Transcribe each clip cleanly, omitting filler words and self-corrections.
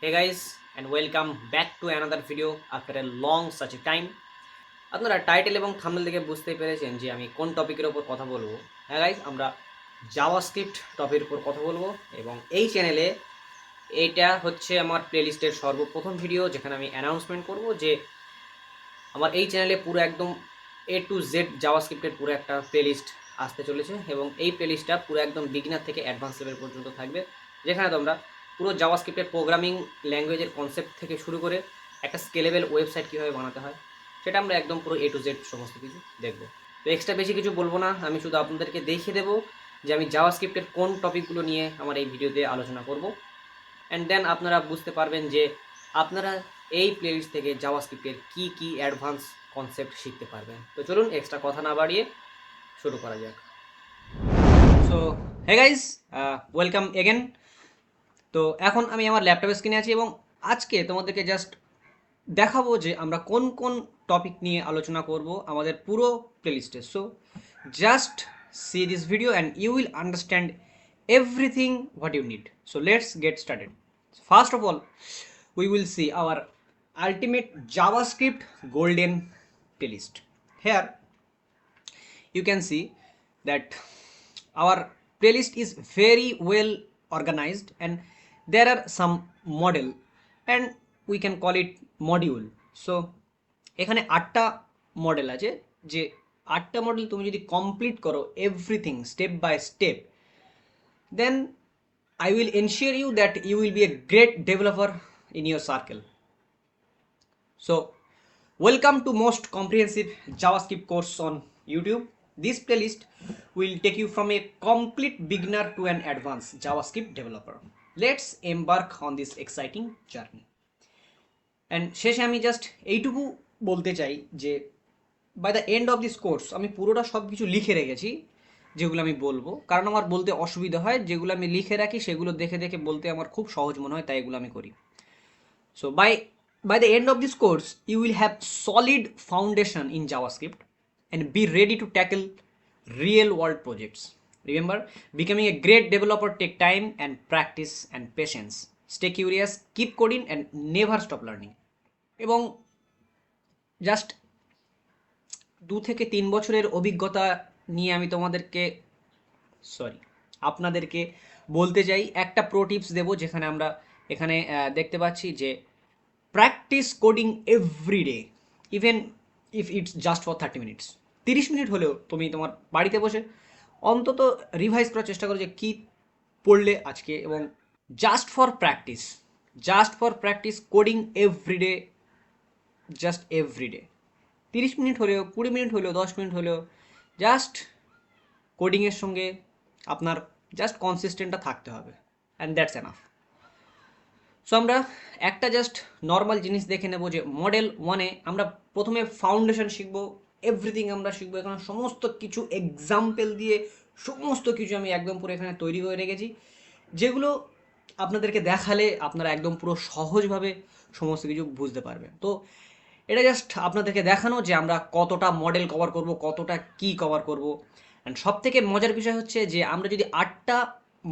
Hey guys, and welcome back to another video after a long such a time. আপনারা title এবং thumbnail দেখে বুঝতেই পেরেছেন যে আমি কোন টপিকের উপর কথা বলবো। হ্যাঁ গাইস, আমরা জাভাস্ক্রিপ্ট টপিকের উপর কথা বলবো এবং এই চ্যানেলে এইটা হচ্ছে আমার প্লেলিস্টের সর্বপ্রথম ভিডিও, যেখানে আমি অ্যানাউন্সমেন্ট করব যে আমার এই চ্যানেলে পুরো একদম A to Z জাভাস্ক্রিপ্টের পুরো একটা প্লেলিস্ট আসতে চলেছে এবং এই প্লেলিস্টটা পুরো একদম বিগিনার থেকে অ্যাডভান্স লেভেল পর্যন্ত থাকবে, যেখানে তোমরা পুরো জাভাস্ক্রিপ্টের প্রোগ্রামিং ল্যাঙ্গুয়েজের কনসেপ্ট থেকে শুরু করে একটা স্কেলেবল ওয়েবসাইট কীভাবে বানাতে হয় সেটা আমরা একদম পুরো A to Z সমস্ত কিছু দেখবো। তো এক্সট্রা বেশি কিছু বলবো না, আমি শুধু আপনাদেরকে দেখিয়ে দেবো যে আমি জাভাস্ক্রিপ্টের কোন টপিকগুলো নিয়ে আমার এই ভিডিওতে আলোচনা করব, অ্যান্ড দেন আপনারা বুঝতে পারবেন যে আপনারা এই প্লেলিস্ট থেকে জাভাস্ক্রিপ্টের কী কী অ্যাডভান্স কনসেপ্ট শিখতে পারবেন। তো চলুন এক্সট্রা কথা না বাড়িয়ে শুরু করা যাক। So hey guys, welcome again. তো এখন আমি আমার ল্যাপটপের স্ক্রিনে আছি এবং আজকে তোমাদেরকে জাস্ট দেখাবো যে আমরা কোন কোন টপিক নিয়ে আলোচনা করব আমাদের পুরো প্লেলিস্টে। So just see this video and you will understand everything what you need. So let's get started. First of all, we will see our ultimate JavaScript golden playlist. Here you can see that our playlist is very well organized and there are some model and we can call it module. So এখানে 8টা model আছে, যে 8টা model তুমি যদি complete করো everything step by step, then I will ensure you that you will be a great developer in your circle. So welcome to most comprehensive JavaScript course on YouTube. This playlist will take you from a complete beginner to an advanced JavaScript developer. Let's embark on this exciting journey. And শেষে আমি just এইটুকু বলতে চাই যে by the end of this course আমি পুরোটা সব কিছু লিখে রেখেছি যেগুলো আমি বলবো, কারণ আমার বলতে অসুবিধা হয়। যেগুলো আমি লিখে রাখি সেগুলো দেখে দেখে বলতে আমার খুব সহজ মনে হয়, তাই এগুলো আমি করি। So by the end of this course you will have solid foundation in JavaScript and be ready to tackle real world projects. Remember, becoming a great developer take time and practice and patience. Stay curious, keep coding and never stop learning. এবং just 2 থেকে 3 বছরের অভিজ্ঞতা নিয়ে আমি আপনাদেরকে বলতে চাই, একটা প্রো টিপস দেবো, যেখানে আমরা এখানে দেখতে পাচ্ছি যে practice coding everyday, even if it's just for 30 minutes. 30 minute হলেও তুমি তোমার বাড়িতে বসে অন্তত রিভাইজ করার চেষ্টা করো যে কী পড়লে আজকে, এবং just for practice coding everyday, just everyday. 30 minute হলেও, 20 মিনিট হলেও, 10 মিনিট হলেও জাস্ট কোডিংয়ের সঙ্গে আপনার জাস্ট কনসিস্টেন্টটা থাকতে হবে, অ্যান্ড দ্যাটস এনাফ। সো আমরা একটা জাস্ট নর্মাল জিনিস দেখে নেব যে মডেল 1-এ আমরা প্রথমে ফাউন্ডেশন শিখবো, এভরিথিং আমরা শিখবো। এখানে সমস্ত কিছু এক্সাম্পল দিয়ে সমস্ত কিছু আমি একদম পুরো এখানে তৈরি করে রেখেছি, যেগুলো আপনাদেরকে দেখালে আপনারা একদম পুরো সহজভাবে সমস্ত কিছু বুঝতে পারবেন। তো এটা জাস্ট আপনাদেরকে দেখানো যে আমরা কতটা মডেল কভার করব, কতটা কি কভার করব। অ্যান্ড সব থেকে মজার বিষয় হচ্ছে যে আমরা যদি 8টা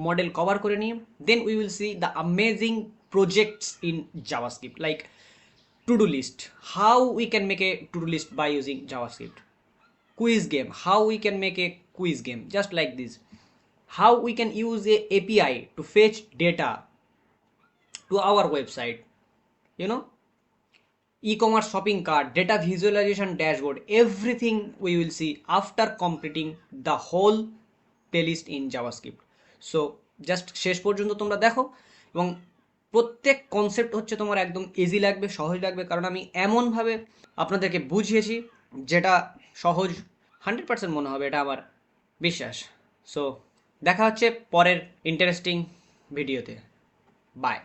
মডেল কভার করে নিই, then we will see the amazing projects in JavaScript, like to-do list, how we can make a to-do list by using JavaScript. Quiz game, how we can make a quiz game just like this. How we can use a API to fetch data to our website, you know, e-commerce shopping cart, data visualization dashboard, everything we will see after completing the whole playlist in JavaScript. So just শেষ পর্যন্ত তোমরা দেখো, এবং প্রত্যেক concept হচ্ছে তোমার একদম easy লাগবে, সহজ লাগবে, কারণ আমি এমনভাবে আপনাদেরকে বুঝিয়েছি যেটা সহজ 100% মনে হবে, এটা আমার বিশ্বাস। সো দেখা হচ্ছে পরের ইন্টারেস্টিং ভিডিওতে। বাই।